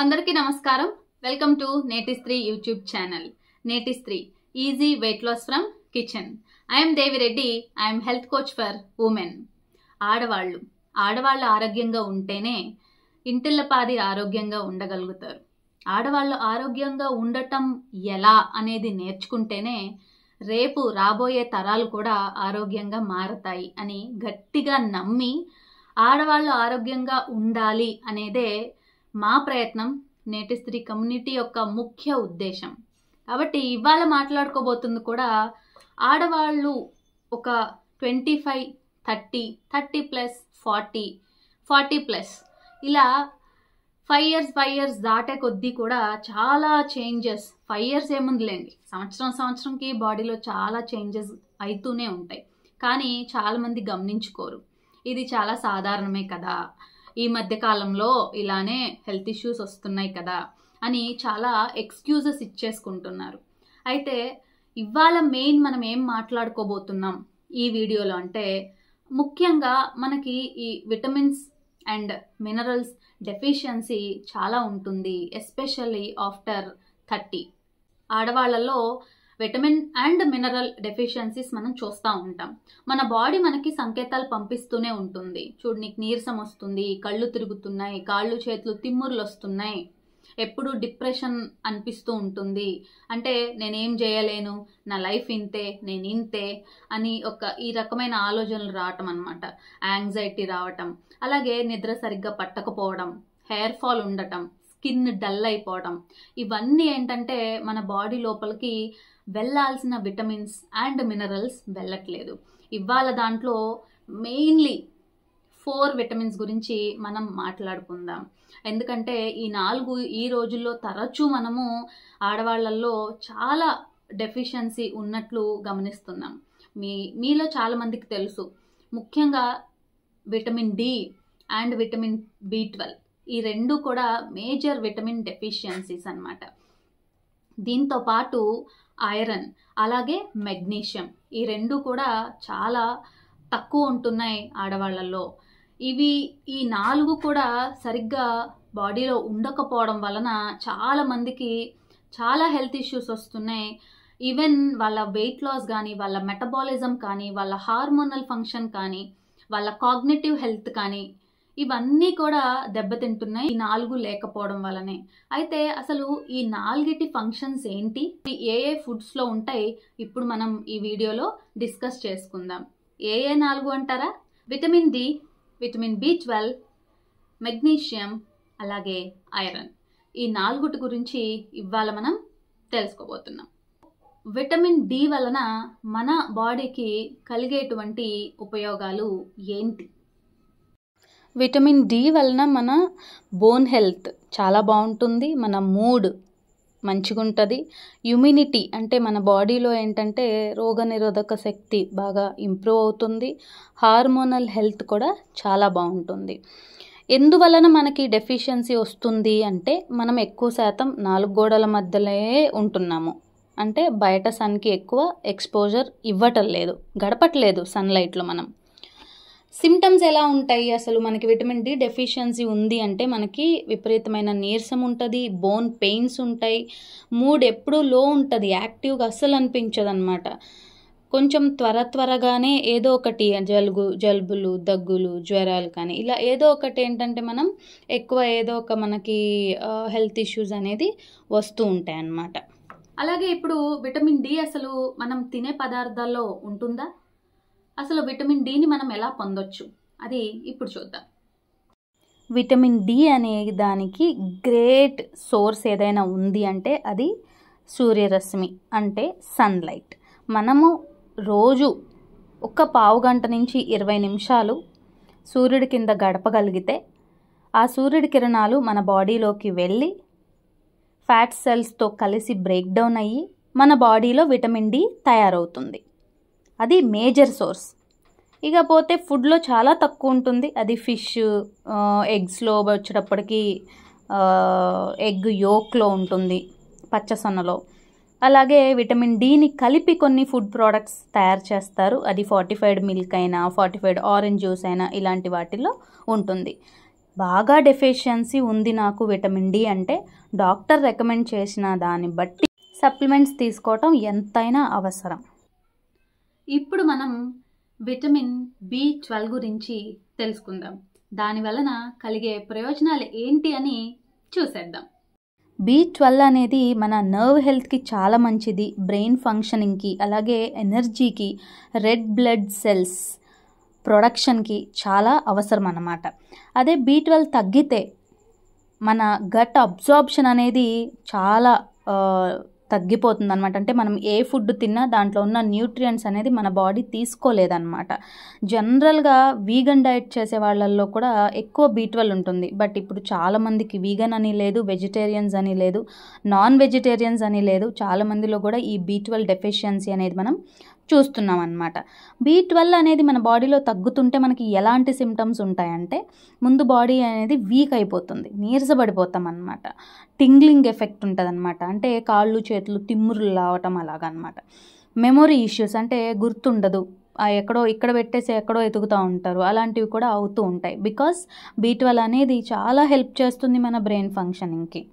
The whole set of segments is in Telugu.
అందరికీ నమస్కారం. Welcome to Netistree YouTube channel. Netistree easy weight loss from kitchen. I'm Devireddy. I'm health coach for women. ఆడవాళ్ళు ఆరోగ్యంగా ఉంటేనే ఇంటిల్లపాది ఆరోగ్యంగా ఉండగలుగుతారు. ఆడవాళ్ళు ఆరోగ్యంగా ఉండటం ఎలా అనేది నేర్చుకుంటేనే రేపు రాబోయే తరాలు కూడా ఆరోగ్యంగా మారతాయి అని గట్టిగా నమ్మి ఆడవాళ్ళు ఆరోగ్యంగా ఉండాలి అనేదే మా ప్రయత్నం, నేటిస్త్రీ కమ్యూనిటీ యొక్క ముఖ్య ఉద్దేశం. కాబట్టి ఇవాళ మాట్లాడుకోబోతుంది కూడా ఆడవాళ్ళు ఒక 25, 30, 30+, 40+ ఇలా 5 years దాటే కొద్దీ కూడా చాలా చేంజెస్. 5 years ఏముందిలేండి, సంవత్సరంకి బాడీలో చాలా చేంజెస్ అవుతూనే ఉంటాయి. కానీ చాలామంది గమనించుకోరు. ఇది చాలా సాధారణమే కదా, ఈ మధ్య కాలంలో ఇలానే హెల్త్ ఇష్యూస్ వస్తున్నాయి కదా అని చాలా ఎక్స్క్యూజెస్ ఇచ్చేసుకుంటున్నారు. అయితే ఇవాళ మెయిన్ మనం ఏం మాట్లాడుకోబోతున్నాం ఈ వీడియోలో అంటే, ముఖ్యంగా మనకి ఈ విటమిన్స్ అండ్ మినరల్స్ డెఫిషియన్సీ చాలా ఉంటుంది, ఎస్పెషల్లీ ఆఫ్టర్ 30. ఆడవాళ్లలో విటమిన్ అండ్ మినరల్ డెఫిషియన్సీస్ మనం చూస్తూ ఉంటాం. మన బాడీ మనకి సంకేతాలు పంపిస్తూనే ఉంటుంది. చూడు, నీకు నీరసం వస్తుంది, కళ్ళు తిరుగుతున్నాయి, కాళ్ళు చేతులు తిమ్ముర్లు వస్తున్నాయి, ఎప్పుడు డిప్రెషన్ అనిపిస్తూ ఉంటుంది, అంటే నేనేం చేయలేను, నా లైఫ్ ఇంతే, నేను ఇంతే అని ఈ రకమైన ఆలోచనలు రావటం అన్నమాట. యాంగ్జైటీ రావటం, అలాగే నిద్ర సరిగ్గా పట్టకపోవడం, హెయిర్ ఫాల్ ఉండటం, స్కిన్ డల్ అయిపోవడం, ఇవన్నీ ఏంటంటే మన బాడీ లోపలికి వెళ్ళాల్సిన విటమిన్స్ అండ్ మినరల్స్ వెళ్ళట్లేదు. ఇవాళ దాంట్లో మెయిన్లీ 4 విటమిన్స్ గురించి మనం మాట్లాడుకుందాం. ఎందుకంటే ఈ 4 ఈ రోజుల్లో తరచూ మనము ఆడవాళ్లలో చాలా డెఫిషియన్సీ ఉన్నట్లు గమనిస్తున్నాం. మీలో చాలా మందికి తెలుసు, ముఖ్యంగా vitamin D and vitamin B12 ఈ రెండు కూడా మేజర్ విటమిన్ డెఫిషియన్సీస్ అన్నమాట. దీంతో పాటు ఐరన్ అలాగే మెగ్నీషియం ఈ రెండు కూడా చాలా తక్కువ ఉంటున్నాయి ఆడవాళ్లలో. ఈ 4 కూడా సరిగ్గా బాడీలో ఉండకపోవడం వలన చాలా మందికి చాలా హెల్త్ ఇష్యూస్ వస్తున్నాయి. ఈవెన్ వాళ్ళ వెయిట్ లాస్ కానీ, వాళ్ళ మెటబాలిజం కానీ, వాళ్ళ హార్మోనల్ ఫంక్షన్ కానీ, వాళ్ళ కాగ్నిటివ్ హెల్త్ కానీ ఇవన్నీ కూడా దెబ్బతింటున్నాయి ఈ 4 లేకపోవడం వల్లనే. అయితే అసలు ఈ 4 ఫంక్షన్స్ ఏంటి, ఏ ఫుడ్స్లో ఉంటాయి, ఇప్పుడు మనం ఈ వీడియోలో డిస్కస్ చేసుకుందాం. ఏ 4 అంటారా? Vitamin D, vitamin B12, magnesium అలాగే ఐరన్. ఈ 4 గురించి ఇవాళ మనం తెలుసుకోబోతున్నాం. విటమిన్ డి వలన మన బాడీకి కలిగేటువంటి ఉపయోగాలు ఏంటి? విటమిన్ డి వలన మన బోన్ హెల్త్ చాలా బాగుంటుంది, మన మూడ్ మంచిగా ఉంటుంది, ఇమ్యూనిటీ అంటే మన బాడీలో ఏంటంటే రోగనిరోధక శక్తి బాగా ఇంప్రూవ్ అవుతుంది, హార్మోనల్ హెల్త్ కూడా చాలా బాగుంటుంది. ఎందువలన మనకి డెఫిషియన్సీ వస్తుంది అంటే, మనం ఎక్కువ శాతం 4 గోడల మధ్యలో ఉంటున్నాము. అంటే బయట సన్కి ఎక్కువ ఎక్స్పోజర్ గడపట్లేదు సన్లైట్లో. మనం సిమ్టమ్స్ ఎలా ఉంటాయి అసలు? మనకి విటమిన్ డి డెఫిషియన్సీ ఉంది అంటే మనకి విపరీతమైన నీరసం ఉంటుంది, బోన్ పెయిన్స్ ఉంటాయి, మూడ్ ఎప్పుడూ లో ఉంటుంది, యాక్టివ్గా అస్సలు అనిపించదు అనమాట. కొంచెం త్వరగానే ఏదో ఒకటి జలుబులు, దగ్గులు, జ్వరాలు కానీ ఇలా ఏదో ఒకటి ఏంటంటే మనం ఎక్కువ ఏదో ఒక మనకి హెల్త్ ఇష్యూస్ అనేది వస్తూ ఉంటాయి అన్నమాట. అలాగే ఇప్పుడు విటమిన్ డి అసలు మనం తినే పదార్థాల్లో ఉంటుందా? అసలు విటమిన్ డిని మనం ఎలా పొందొచ్చు అది ఇప్పుడు చూద్దాం. విటమిన్ డి అనే దానికి గ్రేట్ సోర్స్ ఏదైనా ఉంది అంటే అది సూర్యరశ్మి, అంటే సన్లైట్. మనము రోజు ఒక పావు గంట నుంచి 20 నిమిషాలు సూర్యుడి కింద గడపగలిగితే ఆ సూర్యుడి కిరణాలు మన బాడీలోకి వెళ్ళి ఫ్యాట్ సెల్స్తో కలిసి బ్రేక్ డౌన్ అయ్యి మన బాడీలో విటమిన్ డి తయారవుతుంది. అది మేజర్ సోర్స్. ఇకపోతే ఫుడ్లో చాలా తక్కువ ఉంటుంది, అది ఫిష్, ఎగ్స్లో వచ్చేటప్పటికి ఎగ్ యోక్లో ఉంటుంది, పచ్చసొన్నలో. అలాగే విటమిన్ డిని కలిపి కొన్ని ఫుడ్ ప్రోడక్ట్స్ తయారు చేస్తారు, అది ఫార్టిఫైడ్ మిల్క్ అయినా, ఫార్టిఫైడ్ ఆరెంజ్ జ్యూస్ అయినా ఇలాంటి వాటిల్లో ఉంటుంది. బాగా డెఫిషియన్సీ ఉంది నాకు విటమిన్ డి అంటే డాక్టర్ రికమెండ్ చేసిన దాన్ని బట్టి సప్లిమెంట్స్ తీసుకోవటం ఎంతైనా అవసరం. ఇప్పుడు మనం విటమిన్ B12 గురించి తెలుసుకుందాం. దాని వలన కలిగే ప్రయోజనాలు ఏంటి అని చూసేద్దాం. B12 అనేది మన నర్వ్ హెల్త్కి చాలా మంచిది, బ్రెయిన్ ఫంక్షనింగ్కి, అలాగే ఎనర్జీకి, రెడ్ బ్లడ్ సెల్స్ ప్రొడక్షన్కి చాలా అవసరం అన్నమాట. అదే B12 తగ్గితే మన గట్ అబ్జార్ప్షన్ అనేది చాలా తగ్గిపోతుంది అనమాట. అంటే మనం ఏ ఫుడ్ తిన్నా దాంట్లో ఉన్న న్యూట్రియంట్స్ అనేది మన బాడీ తీసుకోలేదన్నమాట. జనరల్గా వీగన్ డైట్ చేసే వాళ్ళల్లో కూడా ఎక్కువ B12 ఉంటుంది. బట్ ఇప్పుడు చాలామందికి వీగన్ అని లేదు, వెజిటేరియన్స్ అని లేదు, నాన్ వెజిటేరియన్స్ అని లేదు, చాలామందిలో కూడా ఈ B12 డెఫిషియన్సీ అనేది మనం చూస్తున్నాం అన్నమాట. B12 అనేది మన బాడీలో తగ్గుతుంటే మనకి ఎలాంటి సిమ్టమ్స్ ఉంటాయంటే ముందు బాడీ అనేది వీక్ అయిపోతుంది, నీరసపడిపోతాం అన్నమాట. టింగ్లింగ్ ఎఫెక్ట్ ఉంటుంది అనమాట. అంటే కాళ్ళు చేతులు తిమ్మురులు రావటం అలాగనమాట. మెమొరీ ఇష్యూస్ అంటే గుర్తుండదు, ఎక్కడో ఇక్కడ పెట్టేసి ఎక్కడో ఎతుకుతూ ఉంటారు, అలాంటివి కూడా అవుతూ ఉంటాయి. బికాస్ B12 అనేది చాలా హెల్ప్ చేస్తుంది మన బ్రెయిన్ ఫంక్షనింగ్కి.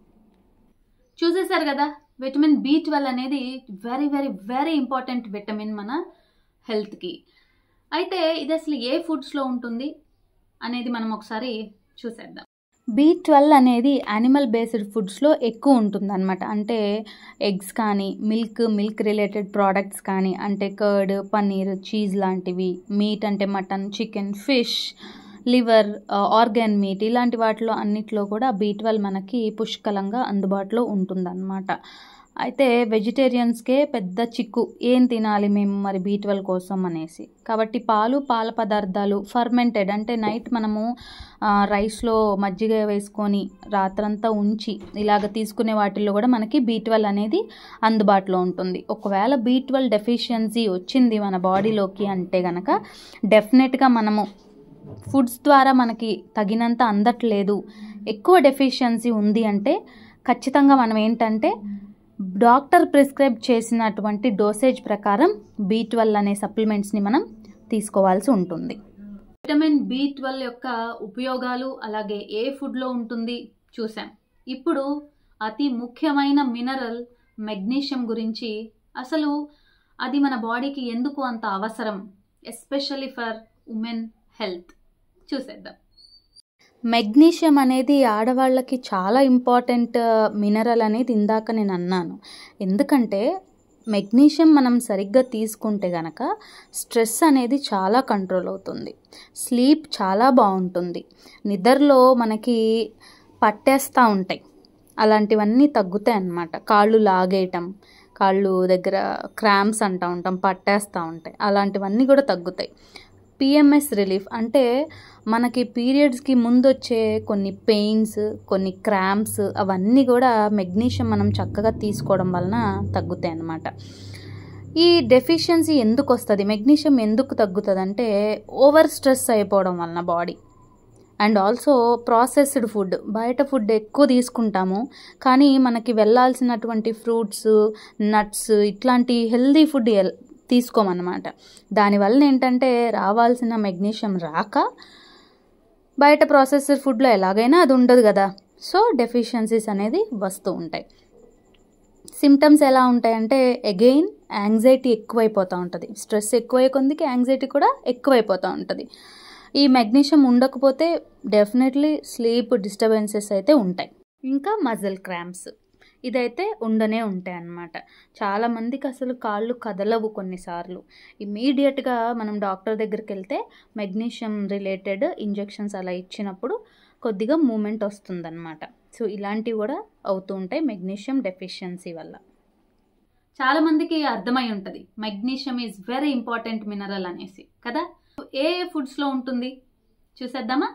చూసేశారు కదా, విటమిన్ B12 అనేది very very very important vitamin మన హెల్త్కి. అయితే ఇది అసలు ఏ ఫుడ్స్లో ఉంటుంది అనేది మనం ఒకసారి చూసేద్దాం. B12 అనేది యానిమల్ బేస్డ్ ఫుడ్స్లో ఎక్కువ ఉంటుంది అనమాట. అంటే ఎగ్స్ కానీ, మిల్క్ రిలేటెడ్ ప్రోడక్ట్స్ కానీ, అంటే కర్డ్, పన్నీర్, చీజ్ లాంటివి, మీట్ అంటే mutton, chicken, fish, liver, organ meet, ఇలాంటి వాటిలో అన్నిట్లో కూడా B12 మనకి పుష్కలంగా అందుబాటులో ఉంటుందన్నమాట. అయితే వెజిటేరియన్స్కే పెద్ద చిక్కు, ఏం తినాలి మేము మరి B12 కోసం అనేసి. కాబట్టి పాల పదార్థాలు, ఫర్మెంటెడ్ అంటే నైట్ మనము రైస్లో మజ్జిగ వేసుకొని రాత్రంతా ఉంచి ఇలాగ తీసుకునే వాటిల్లో కూడా మనకి B12 అనేది అందుబాటులో ఉంటుంది. ఒకవేళ B12 డెఫిషియన్సీ వచ్చింది మన బాడీలోకి అంటే కనుక డెఫినెట్గా మనము ఫుడ్స్ ద్వారా మనకి తగినంత అందట్లేదు, ఎక్కువ డెఫిషియన్సీ ఉంది అంటే ఖచ్చితంగా మనం ఏంటంటే డాక్టర్ ప్రిస్క్రైబ్ చేసినటువంటి డోసేజ్ ప్రకారం B12 అనే సప్లిమెంట్స్ని మనం తీసుకోవాల్సి ఉంటుంది. విటమిన్ B12 యొక్క ఉపయోగాలు అలాగే ఏ ఫుడ్లో ఉంటుంది చూసాం. ఇప్పుడు అతి ముఖ్యమైన మినరల్ మెగ్నీషియం గురించి, అసలు అది మన బాడీకి ఎందుకు అంత అవసరం, ఎస్పెషల్లీ ఫర్ ఉమెన్ హెల్త్ చూసేద్దాం. మెగ్నీషియం అనేది ఆడవాళ్ళకి చాలా ఇంపార్టెంట్ మినరల్ అనేది ఇందాక నేను అన్నాను. ఎందుకంటే మెగ్నీషియం మనం సరిగ్గా తీసుకుంటే గనక స్ట్రెస్ అనేది చాలా కంట్రోల్ అవుతుంది, స్లీప్ చాలా బాగుంటుంది, నిద్రలో మనకి పట్టేస్తూ ఉంటాయి, అలాంటివన్నీ తగ్గుతాయి అన్నమాట. కాళ్ళు లాగేయటం, కాళ్ళు దగ్గర క్రాంప్స్ అంటూ ఉంటాం, పట్టేస్తూ ఉంటాయి, అలాంటివన్నీ కూడా తగ్గుతాయి. PMS రిలీఫ్ అంటే మనకి పీరియడ్స్కి ముందు వచ్చే కొన్ని పెయిన్స్, కొన్ని క్రాంప్స్, అవన్నీ కూడా మెగ్నీషియం మనం చక్కగా తీసుకోవడం వలన తగ్గుతాయి అన్నమాట. ఈ డెఫిషియన్సీ ఎందుకు వస్తుంది, మెగ్నీషియం ఎందుకు తగ్గుతుంది అంటే ఓవర్ స్ట్రెస్ అయిపోవడం వలన body, and also processed food, బయట ఫుడ్ ఎక్కువ తీసుకుంటాము కానీ మనకి వెళ్ళాల్సినటువంటి ఫ్రూట్స్, నట్స్, ఇట్లాంటి హెల్దీ ఫుడ్ తీసుకోమన్నమాట. దానివల్ల ఏంటంటే రావాల్సిన మెగ్నీషియం రాక బయట ప్రాసెస్డ్ ఫుడ్లో ఎలాగైనా అది ఉండదు కదా, సో డెఫిషియన్సీస్ అనేది వస్తూ ఉంటాయి. సిమ్టమ్స్ ఎలా ఉంటాయంటే అగైన్ యాంగ్జైటీ ఎక్కువైపోతూ ఉంటుంది, స్ట్రెస్ ఎక్కువై కొందికి యాంగ్జైటీ కూడా ఎక్కువైపోతూ ఉంటుంది. ఈ మెగ్నీషియం ఉండకపోతే డెఫినెట్లీ స్లీప్ డిస్టర్బెన్సెస్ అయితే ఉంటాయి. ఇంకా మజిల్ క్రాంప్స్ ఇదైతే ఉండనే ఉంటాయి అన్నమాట. చాలామందికి అసలు కాళ్ళు కదలవు కొన్నిసార్లు. ఇమీడియట్గా మనం డాక్టర్ దగ్గరికి వెళ్తే మెగ్నీషియం రిలేటెడ్ ఇంజెక్షన్స్ అలా ఇచ్చినప్పుడు కొద్దిగా మూమెంట్ వస్తుందన్నమాట. సో ఇలాంటివి కూడా అవుతూ ఉంటాయి మెగ్నీషియం డెఫిషియన్సీ వల్ల. చాలామందికి అర్థమై ఉంటుంది magnesium is very important mineral అనేసి కదా. ఏ ఫుడ్స్లో ఉంటుంది చూసేద్దామా.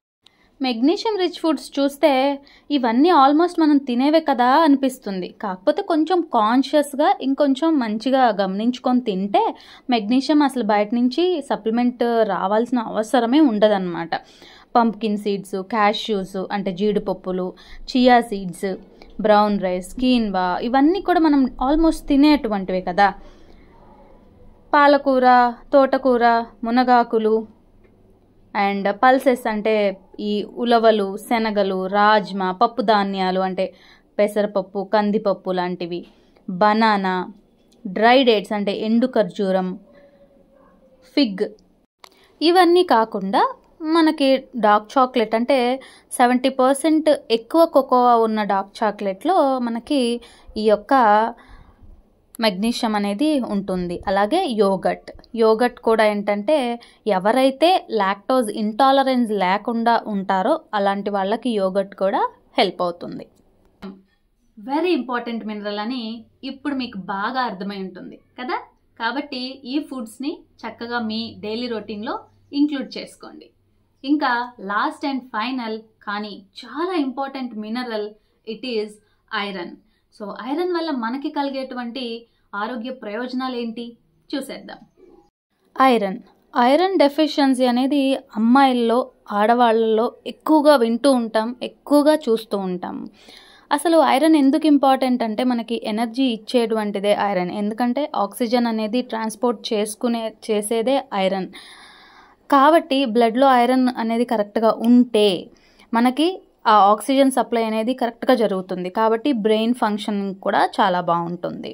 మెగ్నీషియం రిచ్ ఫుడ్స్ చూస్తే ఇవన్నీ ఆల్మోస్ట్ మనం తినేవే కదా అనిపిస్తుంది. కాకపోతే కొంచెం కాన్షియస్గా ఇంకొంచెం మంచిగా గమనించుకొని తింటే మెగ్నీషియం అసలు బయట నుంచి సప్లిమెంట్ రావాల్సిన అవసరమే ఉండదన్నమాట. పంప్కిన్ సీడ్స్, క్యాష్యూస్ అంటే జీడిపప్పులు, chia seeds, brown rice, quinoa, ఇవన్నీ కూడా మనం ఆల్మోస్ట్ తినేటువంటివే కదా. పాలకూర, తోటకూర, మునగాకులు, అండ్ పల్సెస్ అంటే ఈ ఉలవలు, శనగలు, రాజ్మా, పప్పు ధాన్యాలు అంటే పెసరపప్పు, కందిపప్పు లాంటివి, బనానా, డ్రై డేట్స్ అంటే ఎండు ఖర్జూరం, ఫిగ్. ఇవన్నీ కాకుండా మనకి డార్క్ చాక్లెట్ అంటే 70% ఎక్కువ కోకోవా ఉన్న డార్క్ చాక్లెట్లో మనకి ఈ యొక్క మెగ్నీషియం అనేది ఉంటుంది. అలాగే యోగట్ కూడా ఏంటంటే ఎవరైతే లాక్టోజ్ ఇంటాలరెన్స్ లేకుండా ఉంటారో అలాంటి వాళ్ళకి యోగట్ కూడా హెల్ప్ అవుతుంది. వెరీ ఇంపార్టెంట్ మినరల్ అని ఇప్పుడు మీకు బాగా అర్థమై ఉంటుంది కదా. కాబట్టి ఈ ఫుడ్స్ని చక్కగా మీ డైలీ రొటీన్లో ఇంక్లూడ్ చేసుకోండి. ఇంకా లాస్ట్ అండ్ ఫైనల్ కానీ చాలా important mineral it is iron. So iron వల్ల మనకి కలిగేటువంటి ఆరోగ్య ప్రయోజనాలు ఏంటి చూసేద్దాం. ఐరన్ డెఫిషియన్సీ అనేది అమ్మాయిల్లో, ఆడవాళ్ళలో ఎక్కువగా వింటూ ఉంటాం, ఎక్కువగా చూస్తూ ఉంటాం. అసలు ఐరన్ ఎందుకు ఇంపార్టెంట్ అంటే మనకి ఎనర్జీ ఇచ్చేటువంటిదే ఐరన్. ఎందుకంటే ఆక్సిజన్ అనేది ట్రాన్స్పోర్ట్ చేసేదే ఐరన్. కాబట్టి బ్లడ్లో ఐరన్ అనేది కరెక్ట్గా ఉంటే మనకి ఆ ఆక్సిజన్ సప్లై అనేది కరెక్ట్గా జరుగుతుంది. కాబట్టి బ్రెయిన్ ఫంక్షనింగ్ కూడా చాలా బాగుంటుంది.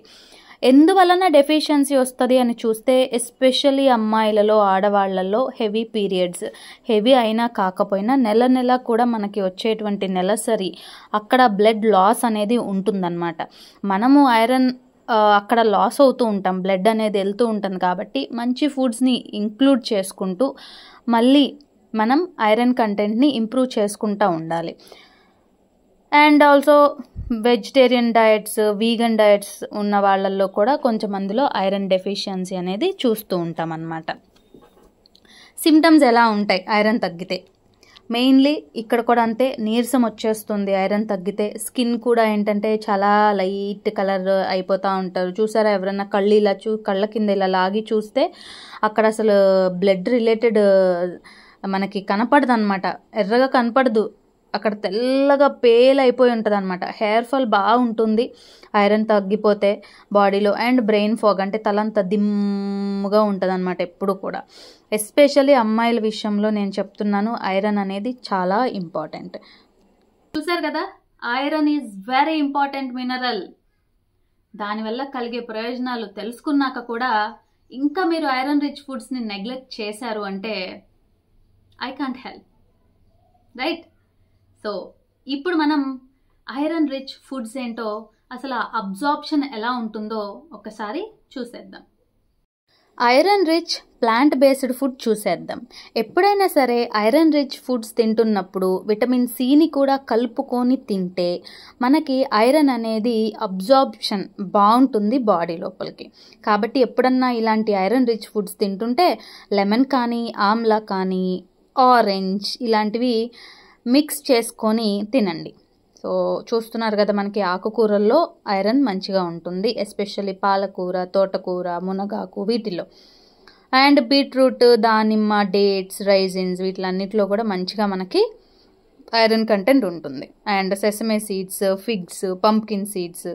ఎందువలన డెఫిషియన్సీ వస్తుంది అని చూస్తే ఎస్పెషల్లీ అమ్మాయిలలో, ఆడవాళ్లలో హెవీ పీరియడ్స్, హెవీ అయినా కాకపోయినా నెల కూడా మనకి వచ్చేటువంటి నెలసరి అక్కడ బ్లడ్ లాస్ అనేది ఉంటుందన్నమాట. మనము ఐరన్ అక్కడ లాస్ అవుతూ ఉంటాం, బ్లడ్ అనేది వెళ్తూ ఉంటుంది. కాబట్టి మంచి ఫుడ్స్ని ఇంక్లూడ్ చేసుకుంటూ మళ్ళీ మనం ఐరన్ కంటెంట్ని ఇంప్రూవ్ చేసుకుంటూ ఉండాలి. And also vegetarian diets, vegan diets ఉన్న వాళ్ళల్లో కూడా కొంచెం మందిలో ఐరన్ డెఫిషియన్సీ అనేది చూస్తూ ఉంటాం అన్నమాట. సిమ్టమ్స్ ఎలా ఉంటాయి ఐరన్ తగ్గితే? మెయిన్లీ ఇక్కడ కూడా అంతే, నీరసం వచ్చేస్తుంది ఐరన్ తగ్గితే. స్కిన్ కూడా ఏంటంటే చాలా లైట్ కలర్ అయిపోతూ ఉంటారు. చూసారా ఎవరన్నా కళ్ళు ఇలా కళ్ళ కింద ఇలా లాగి చూస్తే అక్కడ అసలు బ్లడ్ రిలేటెడ్ మనకి కనపడదు అనమాట, ఎర్రగా కనపడదు, అక్కడ తెల్లగా పేల్ అయిపోయి ఉంటుంది అనమాట. హెయిర్ ఫాల్ బాగుంటుంది ఐరన్ తగ్గిపోతే బాడీలో. అండ్ బ్రెయిన్ ఫాగ్ అంటే తలంతా దిమ్ముగా ఉంటుంది అనమాట ఎప్పుడు కూడా. ఎస్పెషల్లీ అమ్మాయిల విషయంలో నేను చెప్తున్నాను, ఐరన్ అనేది చాలా ఇంపార్టెంట్. చూసారు కదా, iron is very important mineral. దానివల్ల కలిగే ప్రయోజనాలు తెలుసుకున్నాక కూడా ఇంకా మీరు ఐరన్ రిచ్ ఫుడ్స్ని నెగ్లెక్ట్ చేశారు అంటే I can't help, right? So ఇప్పుడు మనం ఐరన్ రిచ్ ఫుడ్స్ ఏంటో, అసలు అబ్జార్ప్షన్ ఎలా ఉంటుందో ఒకసారి చూసేద్దాం. Iron rich plant based food చూసేద్దాం. ఎప్పుడైనా సరే ఐరన్ రిచ్ ఫుడ్స్ తింటున్నప్పుడు విటమిన్ సిని కూడా కలుపుకొని తింటే మనకి ఐరన్ అనేది అబ్జార్ప్షన్ బాగుంటుంది బాడీ లోపలికి. కాబట్టి ఎప్పుడన్నా ఇలాంటి ఐరన్ రిచ్ ఫుడ్స్ తింటుంటే లెమన్ కానీ, ఆమ్లా కానీ, ఆరెంజ్ ఇలాంటివి మిక్స్ చేసుకొని తినండి. సో చూస్తున్నారు కదా, మనకి ఆకుకూరల్లో ఐరన్ మంచిగా ఉంటుంది, ఎస్పెషల్లీ పాలకూర, తోటకూర, మునగాకు వీటిలో. అండ్ బీట్రూట్, దానిమ్మ, డేట్స్, రైజిన్స్ వీటిలన్నిటిలో కూడా మంచిగా మనకి ఐరన్ కంటెంట్ ఉంటుంది. And sesame seeds, figs, pumpkin seeds,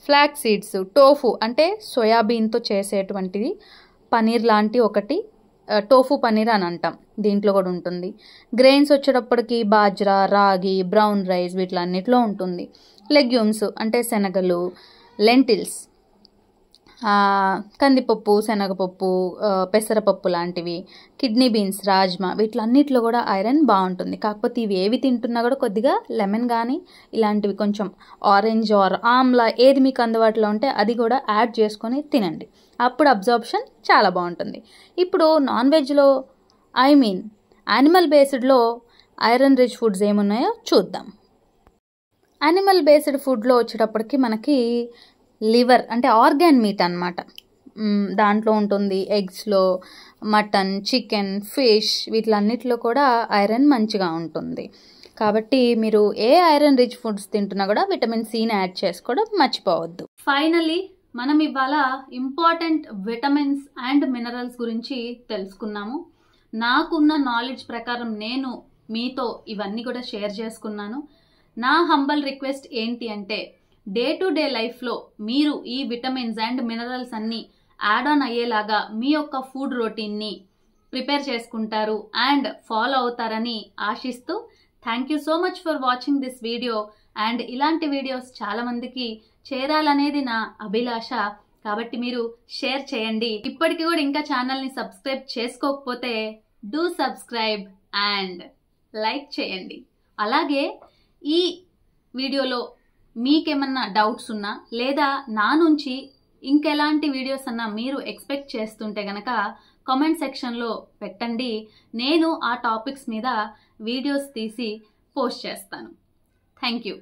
flax seeds, tofu అంటే సోయాబీన్తో చేసేటువంటిది పనీర్ లాంటి ఒకటి, టోఫు పనీర్ అని అంటాం, దీంట్లో కూడా ఉంటుంది. గ్రెయిన్స్ వచ్చేటప్పటికి బాజ్రా, రాగి, బ్రౌన్ రైస్ వీటిలన్నిటిలో ఉంటుంది. లెగ్యూమ్స్ అంటే శనగలు, లెంటిల్స్, కందిపప్పు, శనగపప్పు, పెసరపప్పు లాంటివి, కిడ్నీ బీన్స్, రాజ్మా వీటిలన్నిటిలో కూడా ఐరన్ బాగుంటుంది. కాకపోతే ఇవి ఏవి తింటున్నా కూడా కొద్దిగా లెమన్ కానీ ఇలాంటివి కొంచెం ఆరెంజ్ ఆర్ ఆమ్లా ఏది మీకు అందుబాటులో ఉంటే అది కూడా యాడ్ చేసుకొని తినండి. అప్పుడు అబ్జార్ప్షన్ చాలా బాగుంటుంది. ఇప్పుడు నాన్ వెజ్లో యానిమల్ బేస్డ్లో ఐరన్ రిచ్ ఫుడ్స్ ఏమున్నాయో చూద్దాం. యానిమల్ బేస్డ్ ఫుడ్లో వచ్చేటప్పటికి మనకి లివర్ అంటే ఆర్గాన్ మీట్ అన్నమాట, దాంట్లో ఉంటుంది. ఎగ్స్లో మటన్, చికెన్, ఫిష్ వీటిలన్నిటిలో కూడా ఐరన్ మంచిగా ఉంటుంది. కాబట్టి మీరు ఏ ఐరన్ రిచ్ ఫుడ్స్ తింటున్నా కూడా విటమిన్ సిని యాడ్ చేసుకోవడం మర్చిపోవద్దు. ఫైనలీ మనం ఇవాళ ఇంపార్టెంట్ విటమిన్స్ అండ్ మినరల్స్ గురించి తెలుసుకున్నాము. నాకున్న నాలెడ్జ్ ప్రకారం నేను మీతో ఇవన్నీ కూడా షేర్ చేసుకున్నాను. నా హంబల్ రిక్వెస్ట్ ఏంటి అంటే, డే టు డే లైఫ్లో మీరు ఈ విటమిన్స్ అండ్ మినరల్స్ అన్నీ యాడ్ ఆన్ అయ్యేలాగా మీ యొక్క ఫుడ్ రొటీన్ని ప్రిపేర్ చేసుకుంటారు అండ్ ఫాలో అవుతారని ఆశిస్తూ thank you so much for watching this video. And ఇలాంటి వీడియోస్ చాలా మందికి చేరాలనేది నా అభిలాష, కాబట్టి మీరు షేర్ చేయండి. ఇప్పటికి కూడా ఇంకా ఛానల్ని సబ్స్క్రైబ్ చేసుకోకపోతే డూ సబ్స్క్రైబ్ అండ్ లైక్ చేయండి. అలాగే ఈ వీడియోలో మీకేమన్నా డౌట్స్ ఉన్నా లేదా నా నుంచి ఇంకెలాంటి వీడియోస్ అన్నా మీరు ఎక్స్పెక్ట్ చేస్తుంటే గనక కామెంట్ సెక్షన్లో పెట్టండి. నేను ఆ టాపిక్స్ మీద వీడియోస్ తీసి పోస్ట్ చేస్తాను. Thank you.